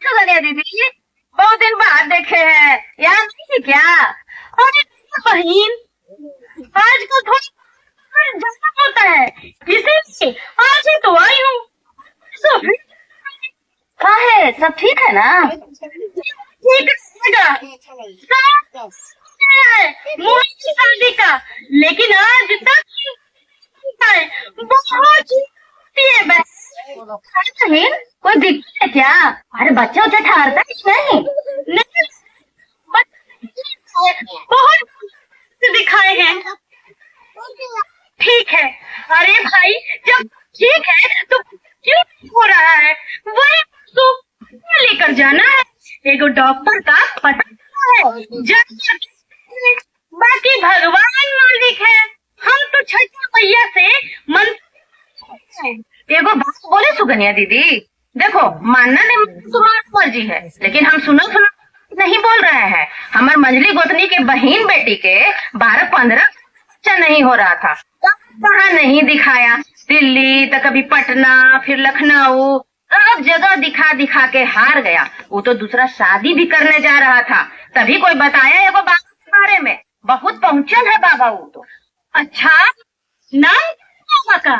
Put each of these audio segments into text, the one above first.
सुकन्या दीदी, बहुत दिन बाद देखे हैं, यहाँ नहीं थी क्या? अरे बहन, आजकल थोड़ा ज्यादा होता है, इसीलिए आज ही तो आई हूँ। सब क्या है? सब ठीक है ना? ठीक रहेगा। मोहन की शादी का, लेकिन आज तक है बहुत नहीं। कोई दिक्कत है क्या? अरे बच्चा उच्चा ठहरता है नहीं? बहुत दिखाए हैं। ठीक है। अरे भाई, जब ठीक है तो क्यों हो रहा है? वही तो लेकर जाना है। एगो डॉक्टर का पता है, बाकी भगवान मालिक है। हम तो छठी मैया से मन। एगो बात बोले सुकन्या दीदी, देखो मानना नहीं तुम्हारी मर्जी है, लेकिन हम सुनो नहीं बोल रहे हैं। हमारे मंजली गोतनी के बहन बेटी के 12-15 बच्चा नहीं हो रहा था, कहाँ नहीं दिखाया। दिल्ली तो कभी पटना, फिर लखनऊ, सब जगह दिखा दिखा के हार गया। वो तो दूसरा शादी भी करने जा रहा था, तभी कोई बताया एगो बात के बारे में। बहुत पहुंचल है बाबा वो तो। अच्छा, नाम बाबा का?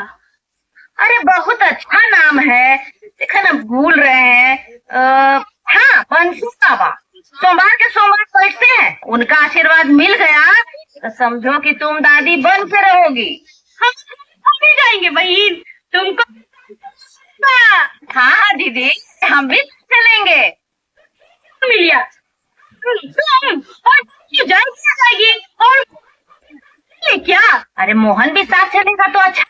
अरे बहुत अच्छा नाम है, देखा ना भूल रहे हैं। हाँ, बंसू बाबा। सोमवार के सोमवार बैठते हैं, उनका आशीर्वाद मिल गया तो समझो कि तुम दादी बन के रहोगी। हम भी जाएंगे बहन, तुमको। हाँ हाँ दीदी, हम भी चलेंगे। मिलिया जाएगी और क्या? अरे मोहन भी साथ चलेगा तो अच्छा।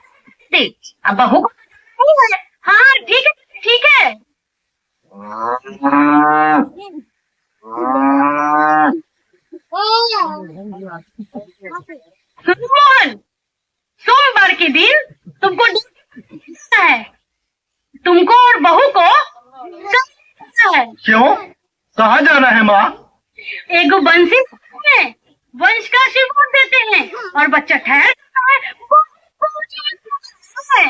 अब बहू को है। हाँ ठीक है ठीक है। मोहन, सोमवार के दिन तुमको है, तुमको और बहू को है। क्यों? कहाँ जाना है माँ? एगो बंसी है, वंश का आशीर्वाद देते हैं और बच्चा ठहर है।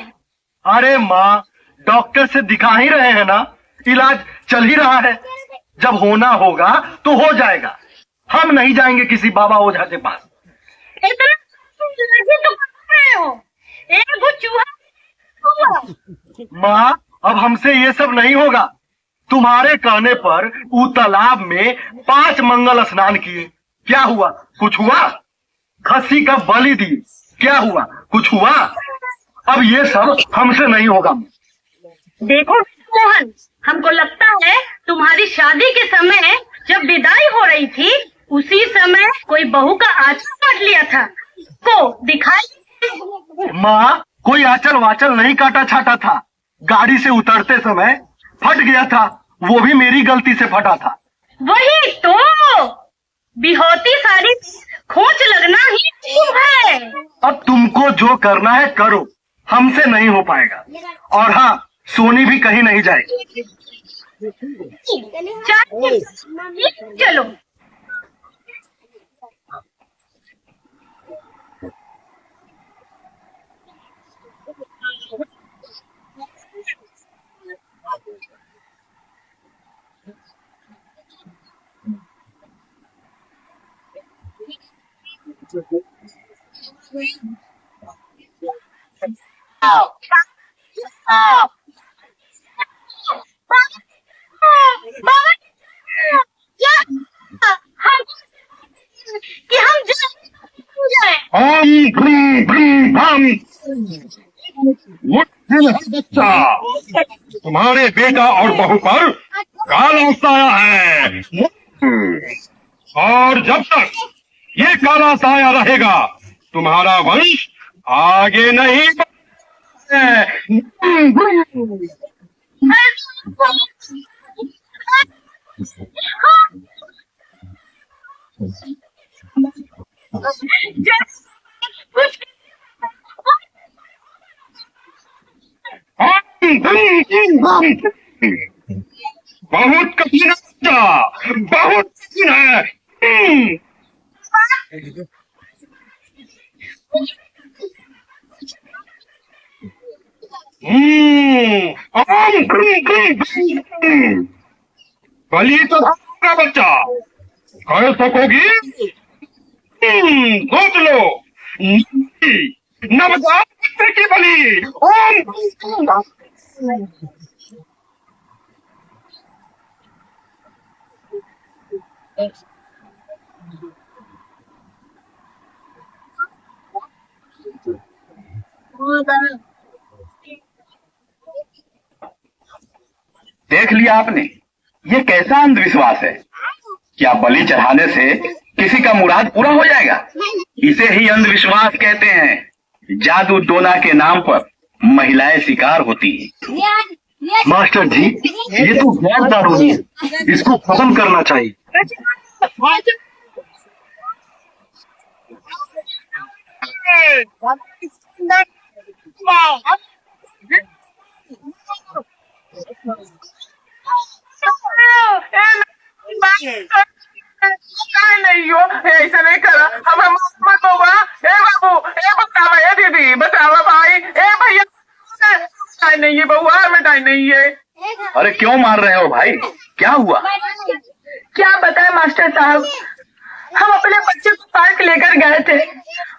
अरे माँ, डॉक्टर से दिखा ही रहे हैं ना, इलाज चल ही रहा है। जब होना होगा तो हो जाएगा। हम नहीं जाएंगे किसी बाबा ओझा के पास। इतना तो कर रहे हो, एक चूहा। माँ, अब हमसे ये सब नहीं होगा। तुम्हारे कहने पर वो तालाब में 5 मंगल स्नान किए, क्या हुआ? कुछ हुआ? खस्सी का बलि दी, क्या हुआ? कुछ हुआ? अब ये सब हमसे नहीं होगा। देखो मोहन, हमको लगता है तुम्हारी शादी के समय जब विदाई हो रही थी, उसी समय कोई बहू का आंचल काट लिया था। को दिखाई? माँ, कोई आंचल वाचल नहीं काटा छाटा था। गाड़ी से उतरते समय फट गया था, वो भी मेरी गलती से फटा था। वही तो, बिहोती सारी खोज लगना ही क्यों है? अब तुमको जो करना है करो, हमसे नहीं हो पाएगा। और हाँ, सोनी भी कहीं नहीं जाएगी। चलो। बच्चा, तुम्हारे बेटा और बहू पर काला साया है, और जब तक ये काला साया रहेगा तुम्हारा वंश आगे नहीं बहुत कठिन है, बहुत कठिन है। ओम क्रीं क्रीं क्रीं क्रीं। बलि तो का बच्चा कर सकोगी? सोच लो। नवजात बच्चे की बलि। ओम क्रीं क्रीं। देख लिया आपने, ये कैसा अंधविश्वास है? क्या बलि चढ़ाने से किसी का मुराद पूरा हो जाएगा? इसे ही अंधविश्वास कहते हैं। जादू टोना के नाम पर महिलाएं शिकार होती हैं। मास्टर जी, ये तो गैर कानूनी है, इसको खत्म करना चाहिए। नहीं हो, ऐसा नहीं करा, हमें मत होगा। ए बाबू, ए बचावा, ए दीदी बचावा भाई, ए भैया टाइम नहीं है, बउआ में टाइम नहीं है। अरे क्यों मार रहे हो भाई? क्या हुआ? क्या बताएं मास्टर साहब, हम अपने बच्चे को पार्क लेकर गए थे।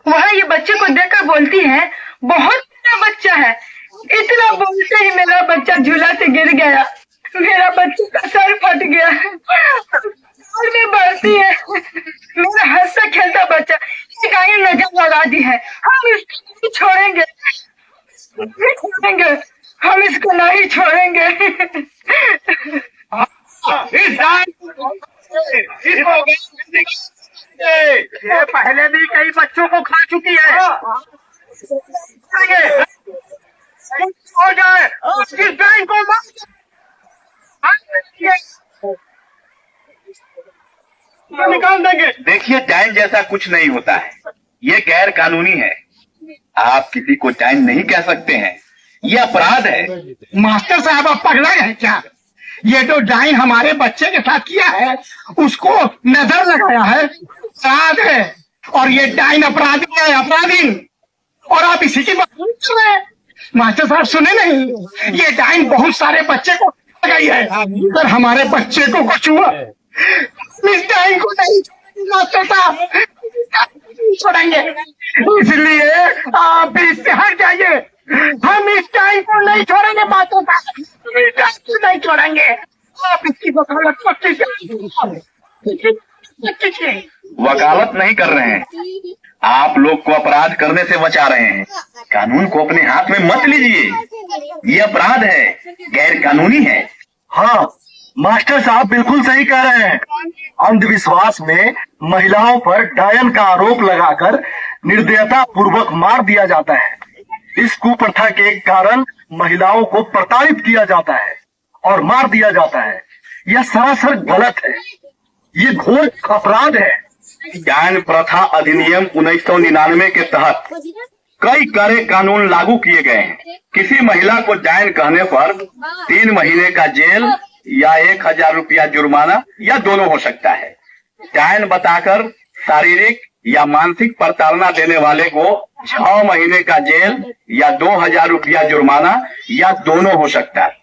वहाँ ये बच्चे को देखकर बोलती है, बहुत बड़ा बच्चा है। इतना बोलते ही मेरा बच्चा झूला से गिर गया। मेरा बच्चे का सर फट गया और मैं बढ़ती है। मेरा हंसता खेलता बच्चा शिकायत नजर लगा दी है। हम इसको नहीं छोड़ेंगे, नहीं छोड़ेंगे, हम इसको नहीं छोड़ेंगे। ये पहले भी कई बच्चों को खा चुकी है। हो जाए उसकी गाय को निकाल देंगे। देखिए, डायन जैसा कुछ नहीं होता है, ये गैर कानूनी है। आप किसी को डायन नहीं कह सकते हैं, ये अपराध है। मास्टर साहब आप पगला हैं क्या? ये जो डाइन हमारे बच्चे के साथ किया है, उसको नजर लगाया है, अपराध है। और ये डाइन अपराधी है, अपराधी। और आप इसी की बात कर रहे हैं। मास्टर साहब सुने नहीं, ये डाइन बहुत सारे बच्चे को गई है। अगर हमारे बच्चे को कुछ हुआ, इस डाइन को नहीं छोड़ेंगे मास्टर साहब, नहीं छोड़ेंगे। इसलिए आप भी इससे हट जाइए। हम इस डाइन को नहीं छोड़ेंगे मास्टर साहब, इस डाइन को नहीं छोड़ेंगे। आप इसकी वकालत पक्की कीजिए। वकालत नहीं कर रहे हैं, आप लोग को अपराध करने से बचा रहे हैं। कानून को अपने हाथ में मत लीजिए, ये अपराध है, गैर कानूनी है। हाँ, मास्टर साहब बिल्कुल सही कह रहे हैं। अंधविश्वास में महिलाओं पर डायन का आरोप लगाकर निर्दयता पूर्वक मार दिया जाता है। इस कुप्रथा के कारण महिलाओं को प्रताड़ित किया जाता है और मार दिया जाता है। यह सरासर गलत है, ये घोर अपराध है। डायन प्रथा अधिनियम 1999 के तहत कई कड़े कानून लागू किए गए हैं। किसी महिला को डायन कहने पर 3 महीने का जेल या 1000 रुपया जुर्माना या दोनों हो सकता है। डायन बताकर शारीरिक या मानसिक प्रताड़ना देने वाले को 6 महीने का जेल या 2000 रुपया जुर्माना या दोनों हो सकता है।